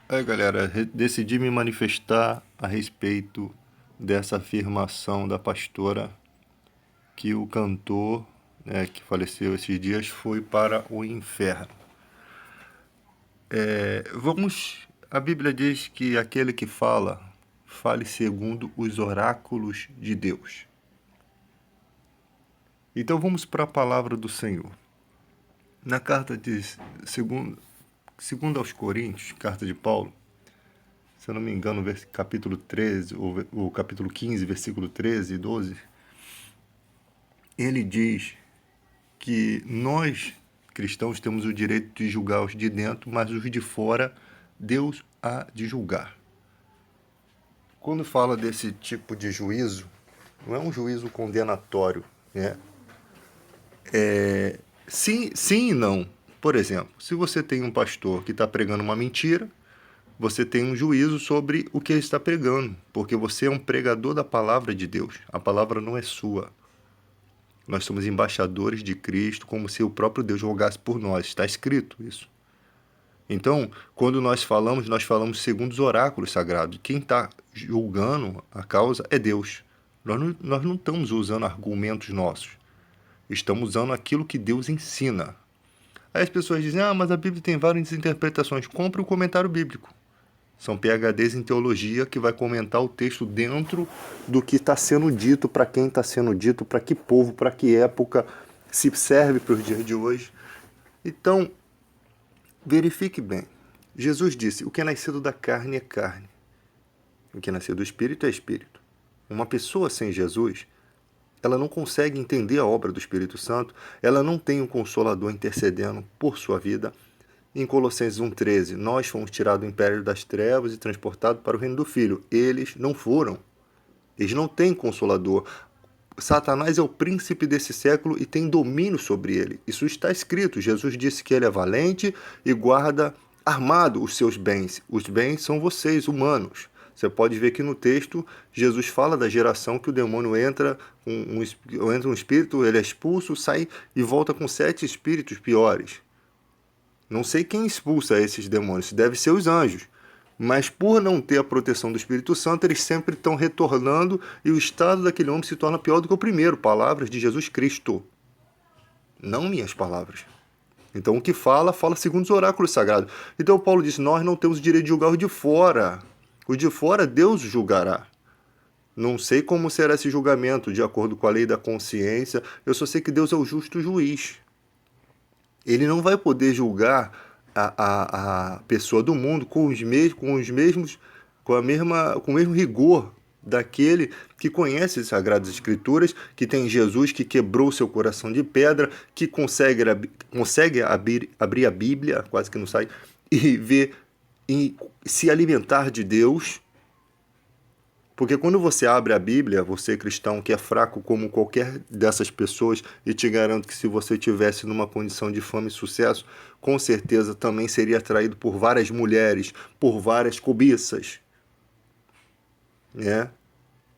Galera, decidi me manifestar a respeito dessa afirmação da pastora que o cantor, que faleceu esses dias, foi para o inferno. A Bíblia diz que aquele que fala, fale segundo os oráculos de Deus. Então vamos para a palavra do Senhor. Na carta de segundo aos Coríntios, carta de Paulo, se eu não me engano, capítulo 13, ou capítulo 15, versículo 13 e 12, ele diz que nós, cristãos, temos o direito de julgar os de dentro, mas os de fora, Deus há de julgar. Quando fala desse tipo de juízo, não é um juízo condenatório, né? Sim, sim e não. Por exemplo, se você tem um pastor que está pregando uma mentira, você tem um juízo sobre o que ele está pregando, porque você é um pregador da palavra de Deus. A palavra não é sua. Nós somos embaixadores de Cristo, como se o próprio Deus rogasse por nós. Está escrito isso. Então, quando nós falamos segundo os oráculos sagrados. Quem está julgando a causa é Deus. Nós não estamos usando argumentos nossos. Estamos usando aquilo que Deus ensina. Aí as pessoas dizem, mas a Bíblia tem várias interpretações. Compre o comentário bíblico. São PhDs em teologia que vai comentar o texto dentro do que está sendo dito, para quem está sendo dito, para que povo, para que época, se serve para os dias de hoje. Então, verifique bem. Jesus disse, o que é nascido da carne é carne. O que é nascido do Espírito é Espírito. Uma pessoa sem Jesus, ela não consegue entender a obra do Espírito Santo, ela não tem um Consolador intercedendo por sua vida. Em Colossenses 1,13, nós fomos tirados do império das trevas e transportados para o reino do Filho. Eles não foram. Eles não têm Consolador. Satanás é o príncipe desse século e tem domínio sobre ele. Isso está escrito. Jesus disse que ele é valente e guarda armado os seus bens. Os bens são vocês, humanos. Você pode ver que no texto, Jesus fala da geração que o demônio entra um espírito, ele é expulso, sai e volta com 7 espíritos piores. Não sei quem expulsa esses demônios, deve ser os anjos. Mas por não ter a proteção do Espírito Santo, eles sempre estão retornando e o estado daquele homem se torna pior do que o primeiro. Palavras de Jesus Cristo, não minhas palavras. Então o que fala segundo os oráculos sagrados. Então Paulo disse, nós não temos o direito de julgar os de fora. Os de fora Deus julgará. Não sei como será esse julgamento, de acordo com a lei da consciência. Eu só sei que Deus é o justo juiz. Ele não vai poder julgar a pessoa do mundo com o mesmo rigor daquele que conhece as Sagradas Escrituras, que tem Jesus que quebrou seu coração de pedra, que consegue abrir a Bíblia, quase que não sai, e ver e se alimentar de Deus. Porque quando você abre a Bíblia, você cristão que é fraco como qualquer dessas pessoas, e te garanto que se você estivesse numa condição de fama e sucesso, com certeza também seria atraído por várias mulheres, por várias cobiças. Né?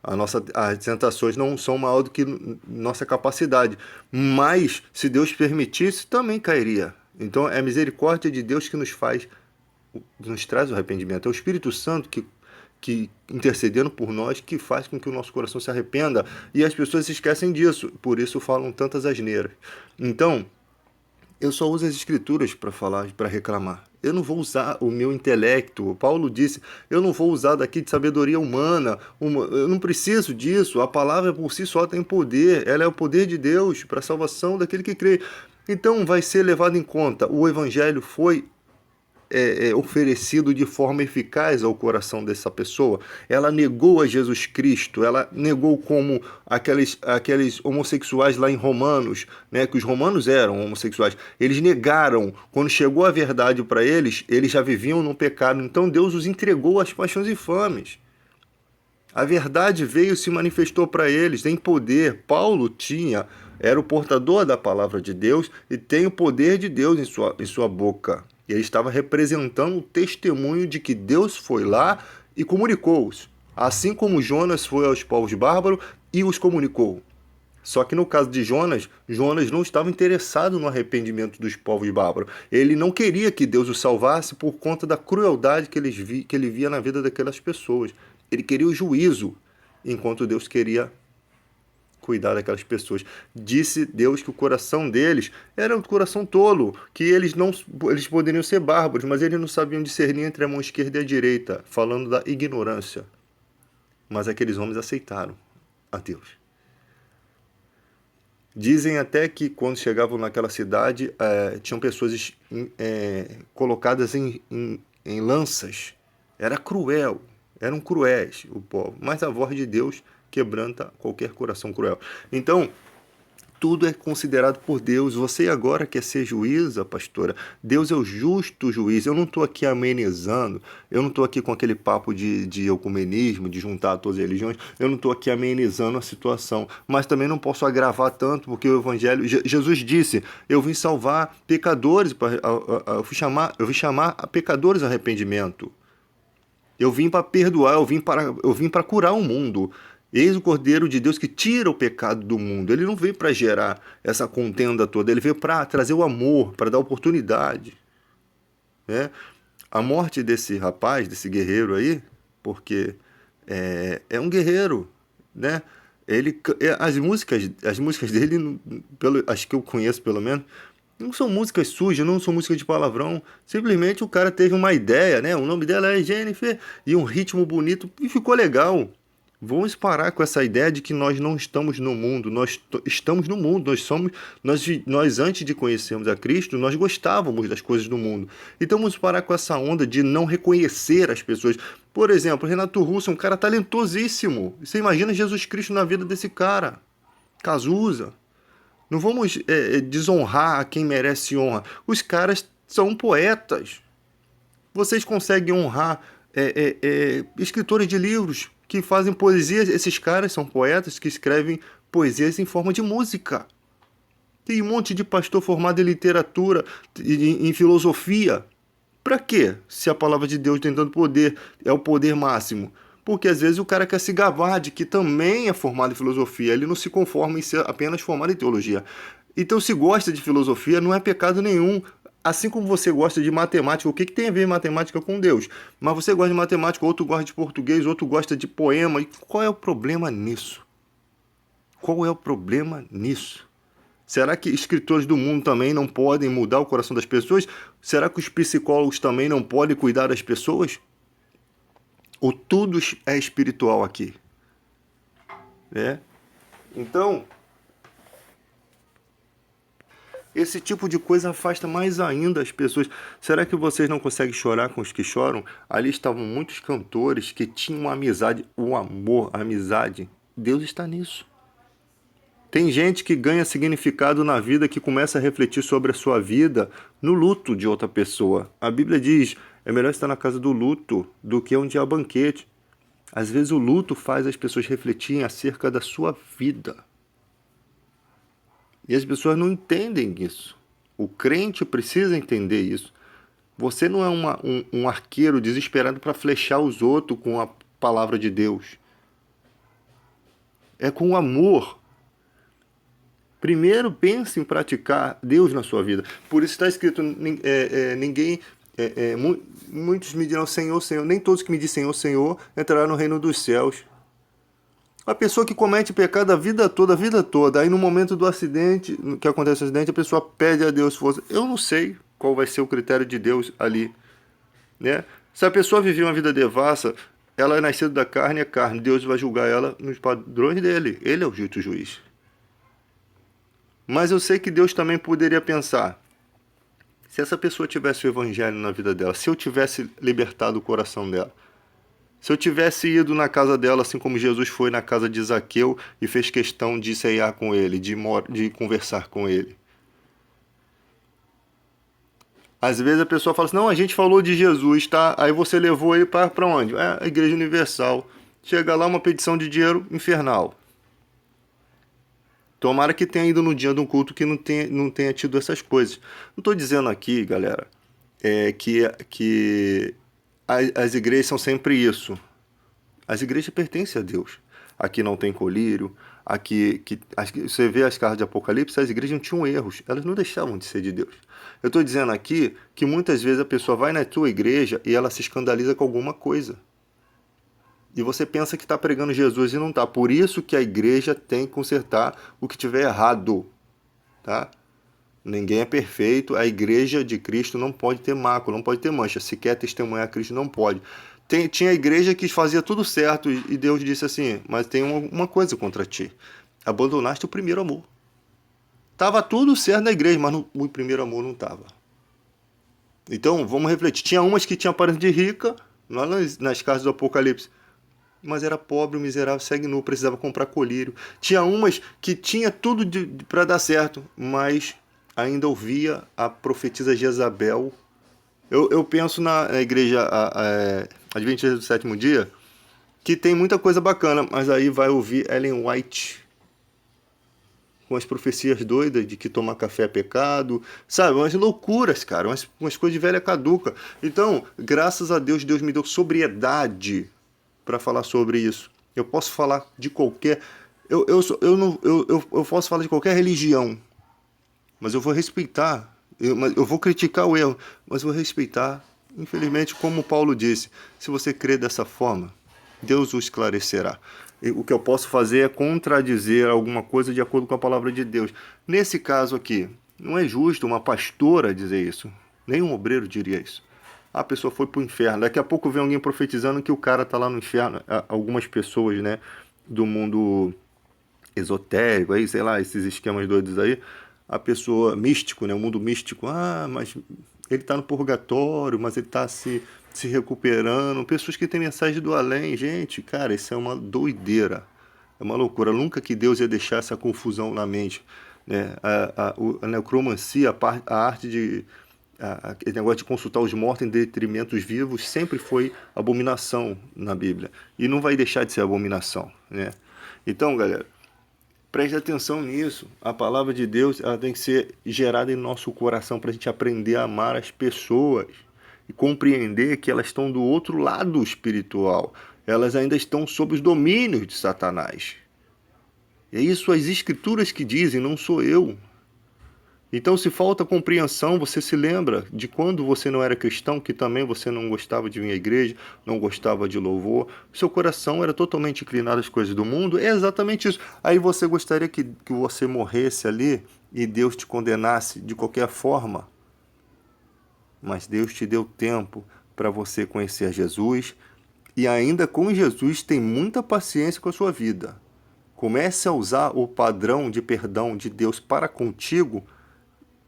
As tentações não são maior do que nossa capacidade. Mas, se Deus permitisse, também cairia. Então, é a misericórdia de Deus que nos traz o arrependimento. É o Espírito Santo que intercedendo por nós, que faz com que o nosso coração se arrependa, e as pessoas se esquecem disso, por isso falam tantas asneiras. Então, eu só uso as escrituras para falar, para reclamar. Eu não vou usar o meu intelecto. Paulo disse, eu não vou usar daqui de sabedoria humana, eu não preciso disso, a palavra por si só tem poder, ela é o poder de Deus para a salvação daquele que crê. Então vai ser levado em conta, o evangelho foi oferecido de forma eficaz ao coração dessa pessoa. Ela negou a Jesus Cristo, ela negou como aqueles homossexuais lá em Romanos, né, que os romanos eram homossexuais, eles negaram, quando chegou a verdade para eles já viviam no pecado, então Deus os entregou às paixões infames. A verdade veio e se manifestou para eles em poder. Paulo era o portador da palavra de Deus e tem o poder de Deus em sua boca. E ele estava representando o testemunho de que Deus foi lá e comunicou-os. Assim como Jonas foi aos povos bárbaros e os comunicou. Só que no caso de Jonas, Jonas não estava interessado no arrependimento dos povos bárbaros. Ele não queria que Deus o salvasse por conta da crueldade que ele via na vida daquelas pessoas. Ele queria o juízo, enquanto Deus queria cuidar daquelas pessoas. Disse Deus que o coração deles era um coração tolo, que eles poderiam ser bárbaros, mas eles não sabiam discernir entre a mão esquerda e a direita, falando da ignorância. Mas aqueles homens aceitaram a Deus. Dizem até que quando chegavam naquela cidade, tinham pessoas colocadas em lanças. Era cruel, eram cruéis o povo, mas a voz de Deus quebranta qualquer coração cruel. Então, tudo é considerado por Deus. Você agora quer ser juíza, pastora? Deus é o justo juiz. Eu não estou aqui amenizando, eu não estou aqui com aquele papo de ecumenismo, de juntar todas as religiões, eu não estou aqui amenizando a situação, mas também não posso agravar tanto, porque o Evangelho, Jesus disse, eu vim salvar pecadores, eu vim chamar a pecadores a arrependimento. Eu vim para perdoar, eu vim para curar o mundo. Eis o Cordeiro de Deus que tira o pecado do mundo. Ele não veio para gerar essa contenda toda, ele veio para trazer o amor, para dar oportunidade. Né? A morte desse rapaz, desse guerreiro aí, porque é um guerreiro, né? As músicas dele, acho que eu conheço pelo menos, não são músicas sujas, não são músicas de palavrão. Simplesmente o cara teve uma ideia, né? O nome dela é Jennifer, e um ritmo bonito, e ficou legal. Vamos parar com essa ideia de que nós não estamos no mundo, nós estamos no mundo, nós antes de conhecermos a Cristo, nós gostávamos das coisas do mundo. Então vamos parar com essa onda de não reconhecer as pessoas. Por exemplo, Renato Russo é um cara talentosíssimo. Você imagina Jesus Cristo na vida desse cara? Cazuza. Não vamos desonrar a quem merece honra. Os caras são poetas. Vocês conseguem honrar escritores de livros que fazem poesias? Esses caras são poetas que escrevem poesias em forma de música. Tem um monte de pastor formado em literatura, em filosofia. Para quê? Se a palavra de Deus tem tanto poder, é o poder máximo. Porque às vezes o cara quer se gabar de que também é formado em filosofia. Ele não se conforma em ser apenas formado em teologia. Então, se gosta de filosofia, não é pecado nenhum. Assim como você gosta de matemática, o que tem a ver matemática com Deus? Mas você gosta de matemática, outro gosta de português, outro gosta de poema. E qual é o problema nisso? Qual é o problema nisso? Será que escritores do mundo também não podem mudar o coração das pessoas? Será que os psicólogos também não podem cuidar das pessoas? Ou tudo é espiritual aqui? Então, esse tipo de coisa afasta mais ainda as pessoas. Será que vocês não conseguem chorar com os que choram? Ali estavam muitos cantores que tinham uma amizade, o amor, a amizade. Deus está nisso. Tem gente que ganha significado na vida, que começa a refletir sobre a sua vida no luto de outra pessoa. A Bíblia diz, é melhor estar na casa do luto do que onde há banquete. Às vezes o luto faz as pessoas refletirem acerca da sua vida. E as pessoas não entendem isso. O crente precisa entender isso. Você não é um arqueiro desesperado para flechar os outros com a palavra de Deus. É com amor. Primeiro pense em praticar Deus na sua vida. Por isso está escrito, muitos me dirão Senhor, Senhor. Nem todos que me dizem Senhor, Senhor entrarão no reino dos céus. A pessoa que comete pecado a vida toda, aí no momento do acidente, que acontece o acidente, a pessoa pede a Deus força. Eu não sei qual vai ser o critério de Deus ali. Né? Se a pessoa viveu uma vida devassa, ela é nascida da carne, é carne. Deus vai julgar ela nos padrões dele. Ele é o justo juiz. Mas eu sei que Deus também poderia pensar, se essa pessoa tivesse o evangelho na vida dela, se eu tivesse libertado o coração dela, se eu tivesse ido na casa dela, assim como Jesus foi na casa de Zaqueu e fez questão de ceiar com ele, de conversar com ele. Às vezes a pessoa fala assim, não, a gente falou de Jesus, tá? Aí você levou ele para onde? A Igreja Universal. Chega lá uma petição de dinheiro infernal. Tomara que tenha ido no dia de um culto que não tenha tido essas coisas. Não estou dizendo aqui, galera, que as igrejas são sempre isso. As igrejas pertencem a Deus. Aqui não tem colírio, Você vê as cartas de Apocalipse, as igrejas não tinham erros, elas não deixavam de ser de Deus. Eu estou dizendo aqui que muitas vezes a pessoa vai na tua igreja e ela se escandaliza com alguma coisa. E você pensa que está pregando Jesus e não está. Por isso que a igreja tem que consertar o que tiver errado. Tá? Ninguém é perfeito. A igreja de Cristo não pode ter mácula, não pode ter mancha. Se quer testemunhar a Cristo, não pode. Tinha igreja que fazia tudo certo e Deus disse assim, mas tem uma coisa contra ti. Abandonaste o primeiro amor. Tava tudo certo na igreja, mas o primeiro amor não tava. Então, vamos refletir. Tinha umas que tinham aparência de rica, lá nas casas do Apocalipse, mas era pobre, miserável, cego e nu, precisava comprar colírio. Tinha umas que tinha tudo para dar certo, mas ainda ouvia a profetisa Jezabel. Eu penso na igreja Adventista do Sétimo Dia, que tem muita coisa bacana, mas aí vai ouvir Ellen White com as profecias doidas de que tomar café é pecado, sabe? Umas loucuras, cara, umas coisas de velha caduca. Então, graças a Deus, Deus me deu sobriedade para falar sobre isso. Eu posso falar de qualquer... Eu posso falar de qualquer religião, mas eu vou respeitar. Eu vou criticar o erro, mas vou respeitar. Infelizmente, como Paulo disse, se você crê dessa forma, Deus o esclarecerá. O que eu posso fazer é contradizer alguma coisa de acordo com a palavra de Deus. Nesse caso aqui, não é justo uma pastora dizer isso. Nenhum obreiro diria isso. A pessoa foi para o inferno. Daqui a pouco vem alguém profetizando que o cara está lá no inferno. Algumas pessoas, né, do mundo esotérico, aí, sei lá, esses esquemas doidos aí. A pessoa místico, né, o mundo místico. Mas ele está no purgatório, mas ele está se recuperando. Pessoas que têm mensagem do além. Gente, cara, isso é uma doideira. É uma loucura. Nunca que Deus ia deixar essa confusão na mente. Né? A necromancia, a arte de... Aquele negócio de consultar os mortos em detrimento dos vivos sempre foi abominação na Bíblia. E não vai deixar de ser abominação. Né? Então, galera, preste atenção nisso. A palavra de Deus ela tem que ser gerada em nosso coração para a gente aprender a amar as pessoas e compreender que elas estão do outro lado espiritual. Elas ainda estão sob os domínios de Satanás. É isso as escrituras que dizem, não sou eu. Então, se falta compreensão, você se lembra de quando você não era cristão, que também você não gostava de vir à igreja, não gostava de louvor, seu coração era totalmente inclinado às coisas do mundo, é exatamente isso. Aí você gostaria que você morresse ali e Deus te condenasse de qualquer forma? Mas Deus te deu tempo para você conhecer Jesus e ainda com Jesus tem muita paciência com a sua vida. Comece a usar o padrão de perdão de Deus para contigo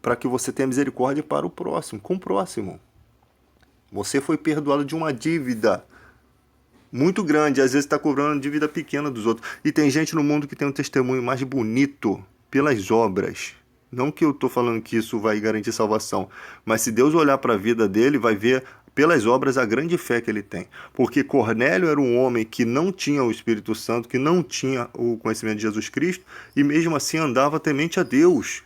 para que você tenha misericórdia para o próximo, com o próximo. Você foi perdoado de uma dívida muito grande, às vezes está cobrando dívida pequena dos outros. E tem gente no mundo que tem um testemunho mais bonito pelas obras. Não que eu estou falando que isso vai garantir salvação, mas se Deus olhar para a vida dele, vai ver pelas obras a grande fé que ele tem. Porque Cornélio era um homem que não tinha o Espírito Santo, que não tinha o conhecimento de Jesus Cristo, e mesmo assim andava temente a Deus.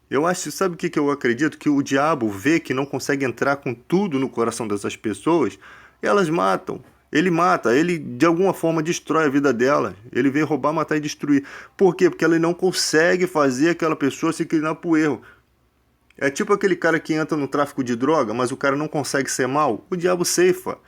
Eu acho, sabe o que eu acredito? Que o diabo vê que não consegue entrar com tudo no coração dessas pessoas, elas matam. Ele mata, ele de alguma forma destrói a vida delas. Ele vem roubar, matar e destruir. Por quê? Porque ele não consegue fazer aquela pessoa se inclinar para o erro. É tipo aquele cara que entra no tráfico de droga, mas o cara não consegue ser mal. O diabo ceifa.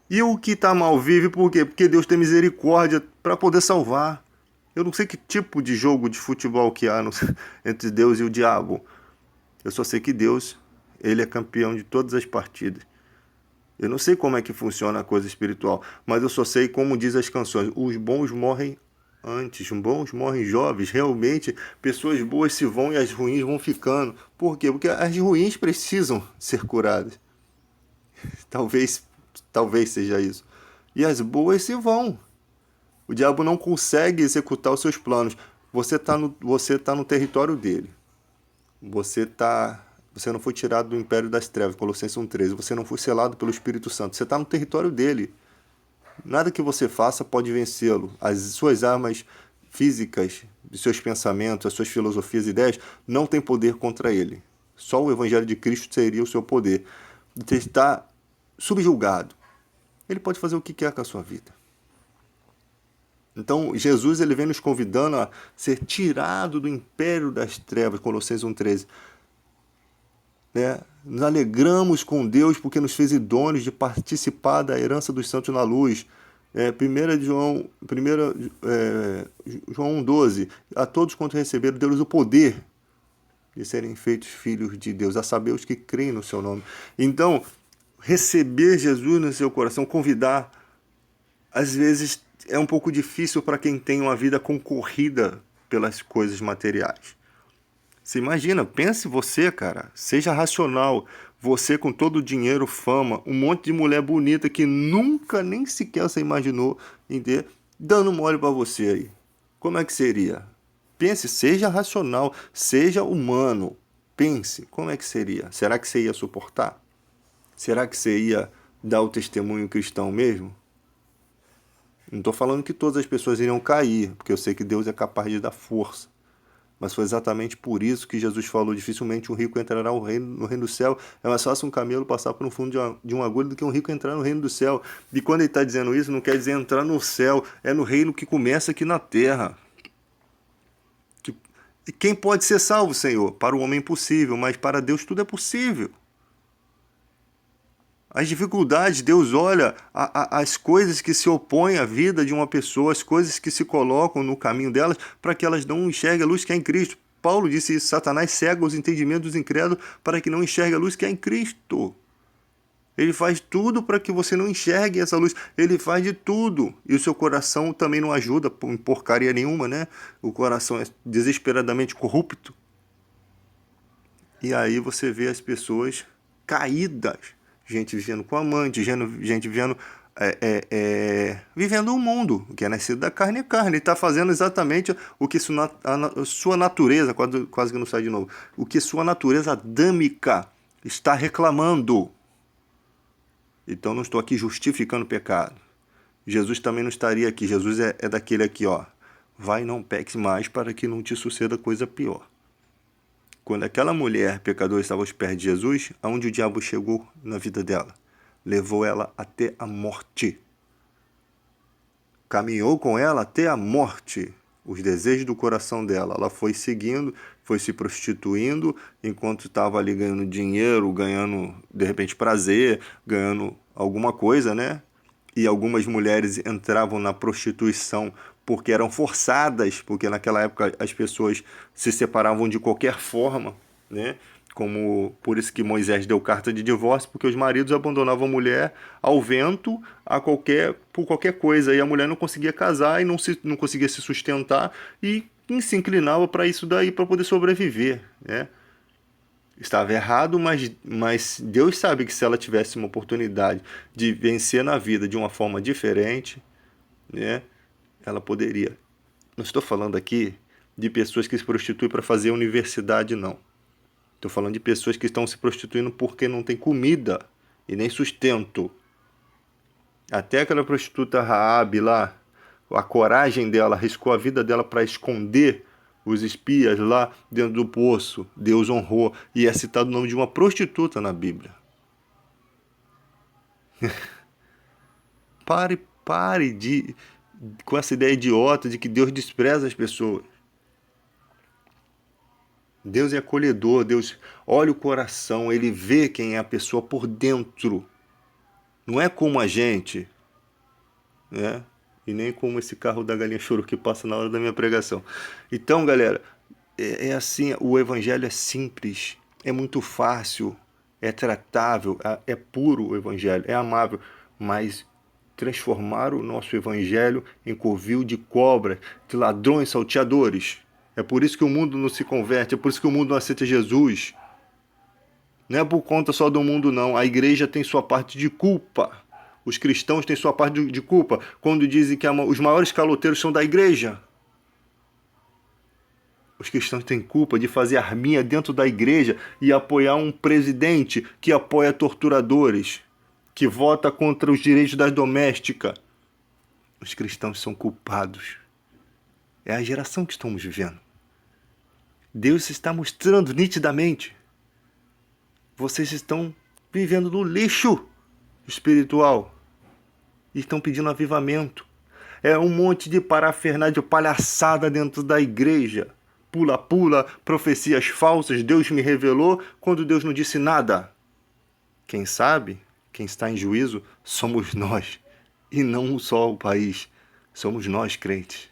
E o que está mal vive por quê? Porque Deus tem misericórdia para poder salvar. Eu não sei que tipo de jogo de futebol que há entre Deus e o diabo. Eu só sei que Deus, ele é campeão de todas as partidas. Eu não sei como é que funciona a coisa espiritual, mas eu só sei como diz as canções. Os bons morrem antes, os bons morrem jovens. Realmente, pessoas boas se vão e as ruins vão ficando. Por quê? Porque as ruins precisam ser curadas. Talvez seja isso. E as boas se vão. O diabo não consegue executar os seus planos. Você tá no território dele. Você não foi tirado do império das trevas, Colossenses 1,13. Você não foi selado pelo Espírito Santo. Você está no território dele. Nada que você faça pode vencê-lo. As suas armas físicas, os seus pensamentos, as suas filosofias e ideias não têm poder contra ele. Só o Evangelho de Cristo seria o seu poder. Você está subjugado. Ele pode fazer o que quer com a sua vida. Então, Jesus ele vem nos convidando a ser tirado do império das trevas, Colossenses 1,13. Né? Nos alegramos com Deus porque nos fez idôneos de participar da herança dos santos na luz. 1 João 1,12. A todos quanto receberam, deu-lhes o poder de serem feitos filhos de Deus, a saber os que creem no seu nome. Então, receber Jesus no seu coração, convidar, às vezes é um pouco difícil para quem tem uma vida concorrida pelas coisas materiais. Você imagina, pense você, cara, seja racional, você com todo o dinheiro, fama, um monte de mulher bonita que nunca nem sequer você imaginou em ter, dando mole para você aí. Como é que seria? Pense, seja racional, seja humano. Pense, como é que seria? Será que você ia suportar? Será que você ia dar o testemunho cristão mesmo? Não estou falando que todas as pessoas iriam cair, porque eu sei que Deus é capaz de dar força. Mas foi exatamente por isso que Jesus falou: dificilmente um rico entrará no reino do céu. É mais fácil um camelo passar por um fundo de uma agulha do que um rico entrar no reino do céu. E quando ele está dizendo isso, não quer dizer entrar no céu, é no reino que começa aqui na terra. E quem pode ser salvo, Senhor? Para o homem é impossível, mas para Deus tudo é possível. As dificuldades, Deus olha as coisas que se opõem à vida de uma pessoa, as coisas que se colocam no caminho delas, para que elas não enxerguem a luz que é em Cristo. Paulo disse isso: Satanás cega os entendimentos dos incrédulos para que não enxergue a luz que é em Cristo. Ele faz tudo para que você não enxergue essa luz. Ele faz de tudo. E o seu coração também não ajuda em porcaria nenhuma, né? O coração é desesperadamente corrupto. E aí você vê as pessoas caídas. Gente vivendo com amante, gente vivendo vivendo um mundo, o que é nascido da carne é carne. Ele está fazendo exatamente o que sua natureza, quase que não sai de novo, o que sua natureza adâmica está reclamando. Então não estou aqui justificando o pecado. Jesus também não estaria aqui. Jesus é daquele aqui, ó. Vai e não peques mais para que não te suceda coisa pior. Quando aquela mulher pecadora estava aos pés de Jesus, aonde o diabo chegou na vida dela? Levou ela até a morte. Caminhou com ela até a morte. Os desejos do coração dela. Ela foi seguindo, foi se prostituindo, enquanto estava ali ganhando dinheiro, ganhando, de repente, prazer, ganhando alguma coisa, né? E algumas mulheres entravam na prostituição porque eram forçadas, porque naquela época as pessoas se separavam de qualquer forma, né? Como por isso que Moisés deu carta de divórcio, porque os maridos abandonavam a mulher ao vento por qualquer coisa, e a mulher não conseguia casar e não conseguia se sustentar e se inclinava para isso daí, para poder sobreviver, né? Estava errado, mas Deus sabe que se ela tivesse uma oportunidade de vencer na vida de uma forma diferente, né, ela poderia. Não estou falando aqui de pessoas que se prostituem para fazer universidade, não. Estou falando de pessoas que estão se prostituindo porque não tem comida e nem sustento. Até aquela prostituta Raabe lá, a coragem dela, arriscou a vida dela para esconder os espias lá dentro do poço. Deus honrou. E é citado o nome de uma prostituta na Bíblia. Pare com essa ideia idiota de que Deus despreza as pessoas. Deus é acolhedor, Deus olha o coração, Ele vê quem é a pessoa por dentro. Não é como a gente, né? E nem como esse carro da galinha choro que passa na hora da minha pregação. Então, galera, é assim, o evangelho é simples, é muito fácil, é tratável, é puro o evangelho, é amável, mas transformar o nosso evangelho em covil de cobra, de ladrões, salteadores. É por isso que o mundo não se converte, é por isso que o mundo não aceita Jesus. Não é por conta só do mundo, não. A igreja tem sua parte de culpa. Os cristãos têm sua parte de culpa quando dizem que os maiores caloteiros são da igreja. Os cristãos têm culpa de fazer arminha dentro da igreja e apoiar um presidente que apoia torturadores, que vota contra os direitos das domésticas. Os cristãos são culpados. É a geração que estamos vivendo. Deus está mostrando nitidamente. Vocês estão vivendo no lixo espiritual e estão pedindo avivamento. É um monte de parafernália, de palhaçada dentro da igreja. Pula-pula, profecias falsas, Deus me revelou quando Deus não disse nada. Quem sabe, quem está em juízo, somos nós. E não só o país, somos nós crentes.